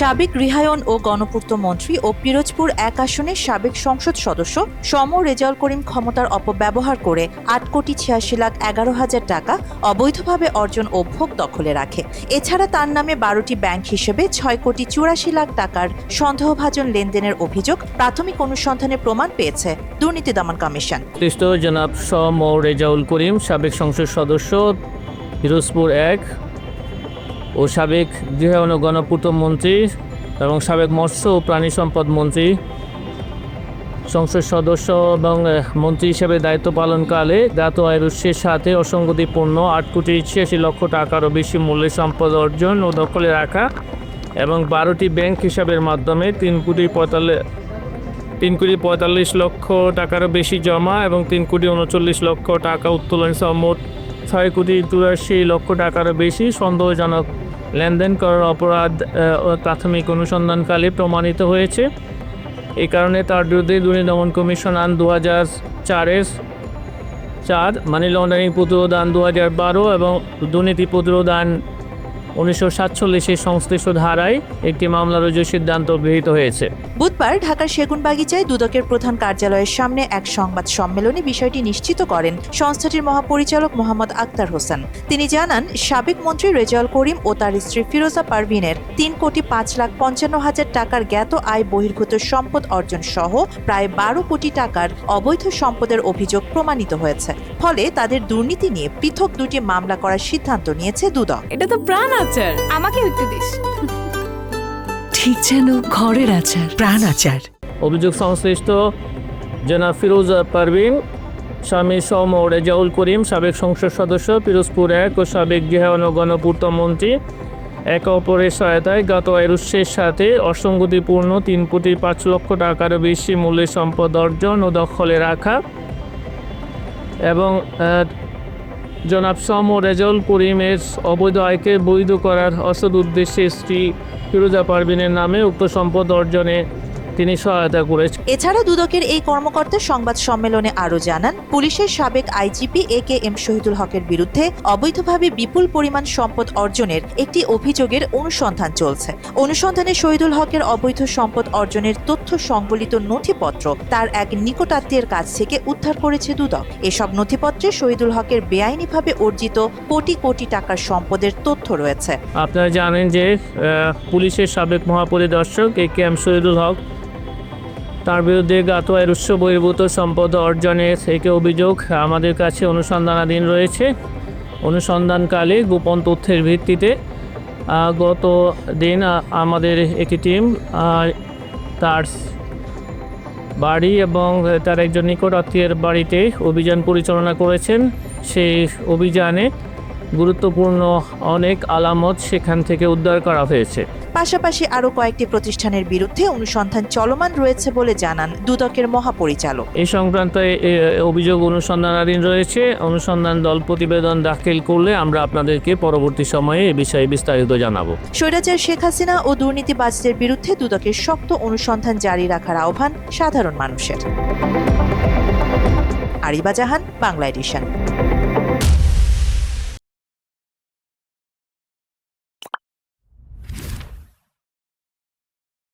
সাবেক গৃহায়ন ও গণপূর্ত মন্ত্রী ও পিরোজপুর ১ আসনের সাবেক সংসদ সদস্য সম রেজাউল করিম ক্ষমতার অপব্যবহার করে ৮,৮৬,১১,০০০ টাকা অবৈধভাবে অর্জন ও ভোগ দখলে রাখে। এছাড়া তার নামে ১২টি ব্যাংক হিসেবে ৬,৮৪,০০,০০০ টাকার সন্দেহভাজন লেনদেনের অভিযোগ প্রাথমিক অনুসন্ধানে প্রমাণ পেয়েছে দুর্নীতি দমন কমিশন। জনাব সম রেজাউল করিম, সাবেক সংসদ সদস্য পিরোজপুর ১ ও সাবেক গৃহায়ন ও গণপূর্ত মন্ত্রী এবং সাবেক মৎস্য ও প্রাণী সম্পদ মন্ত্রী সংসদ সদস্য এবং মন্ত্রী হিসেবে দায়িত্ব পালনকালে জ্ঞাত আয়ের উৎসের সাথে অসঙ্গতিপূর্ণ ৮,৮৬,০০,০০০ টাকারও বেশি মূল্যের সম্পদ অর্জন ও দখলে রাখা এবং 12টি ব্যাংক হিসাবের মাধ্যমে 3,৪৫,০০,০০০ টাকারও বেশি জমা এবং 3,৩৯,০০,০০০ টাকা উত্তোলন সহ মোট ৬,৮৪,০০,০০০ টাকারও বেশি সন্দেহজনক লেনদেন করার অপরাধ প্রাথমিক অনুসন্ধানকালে প্রমাণিত হয়েছে। এই কারণে তার বিরুদ্ধে দুর্নীতি দমন কমিশন আইন ২০০৪ মানি লন্ডারিং প্রতিরোধ আইন ২০১২ এবং দুর্নীতি প্রতিরোধ আইন ১৯৪৭ সংশ্লিষ্ট ধারায় একটি মামলা রুজুর সিদ্ধান্ত গৃহীত হয়েছে। বুধবার ঢাকার সেগুনবাগিচায় দুদকের প্রধান কার্যালয়ের সামনে এক সংবাদ সম্মেলনে বিষয়টি নিশ্চিত করেন সংস্থাটির মহাপরিচালক মোহাম্মদ আক্তার হোসেন। তিনি জানান, সাবেক মন্ত্রী রেজাউল করিম ও তার স্ত্রী ফিরোজা পারভিনের ৩,৫,৫৫,০০০ টাকার জ্ঞাত আয় বহির্ভূত সম্পদ অর্জন সহ প্রায় ১২ কোটি টাকার অবৈধ সম্পদের অভিযোগ প্রমাণিত হয়েছে। ফলে তাদের দুর্নীতি নিয়ে পৃথক দুটি মামলা করার সিদ্ধান্ত নিয়েছে দুদক। এটা তো প্রাণ আচার, আমাকেও একটু দিস। ঠিক যেন ঘরের আচার, প্রাণ আচার। অভিযোগ সংশ্লিষ্ট জনাব ফিরোজা পারভিন, স্বামী সম রেজাউল করিম, সাবেক সংসদ সদস্য পিরোজপুর ১ ও সাবেক গৃহায়ন ও গণপূর্ত মন্ত্রী একে অপরের সহায়তায় জ্ঞাত আয়ের উৎসের সাথে অসঙ্গতিপূর্ণ ৩,৫,০০,০০০ টাকারও বেশি মূল্যের সম্পদ অর্জন ও দখলে রাখা এবং জনাব সম রেজাউল করিমের অবৈধ আয়কে বৈধ করার অসৎ উদ্দেশ্যে স্ত্রী ফিরোজা পারভিনের নামে উক্ত সম্পদ অর্জনে তিনি সহায়তা করেছেন। এছাড়া দুদকের এই কর্মকর্তা সংবাদ সম্মেলনে আরও জানান, পুলিশের সাবেক আইজিপি AKM শহীদুল হকের বিরুদ্ধে অবৈধভাবে বিপুল পরিমাণ সম্পদ অর্জনের একটি অভিযোগের অনুসন্ধান চলছে। অনুসন্ধানে শহীদুল হকের অবৈধ সম্পদ অর্জনের তথ্য সংবলিত নথিপত্র তার এক নিকটাত্মীয়ের কাছ থেকে উদ্ধার করেছে দুদক। এসব নথিপত্রে শহীদুল হকের বেআইনিভাবে অর্জিত কোটি কোটি টাকার সম্পদের তথ্য রয়েছে। আপনারা জানেন যে পুলিশের সাবেক মহাপরিদর্শক AKM শহীদুল হক, তার বিরুদ্ধে জ্ঞাত আয়ের উৎস বহির্ভূত সম্পদ অর্জনের থেকে অভিযোগ আমাদের কাছে অনুসন্ধানাধীন রয়েছে। অনুসন্ধানকালে গোপন তথ্যের ভিত্তিতে গত দিন আমাদের একটি টিম তার বাড়ি এবং তার একজন নিকট আত্মীয়ের বাড়িতে অভিযান পরিচালনা করেছেন। সেই অভিযানে গুরুত্বপূর্ণ অনেক আলামত সেখান থেকে উদ্ধার করা হয়েছে। পাশাপাশি আরও কয়েকটি প্রতিষ্ঠানের বিরুদ্ধে অনুসন্ধান চলমান রয়েছে বলে জানান দুদকের মহাপরিচালক। এই সংক্রান্ত অভিযোগ অনুসন্ধানাধীন রয়েছে। অনুসন্ধান দল প্রতিবেদন দাখিল করলে আমরা আপনাদেরকে পরবর্তী সময়ে এ বিষয়ে বিস্তারিত জানাবো। স্বৈরাচার শেখ হাসিনা ও দুর্নীতিবাজদের বিরুদ্ধে দুদকের শক্ত অনুসন্ধান জারি রাখার আহ্বান সাধারণ মানুষের। আরিবা জাহান, বাংলা এডিশন।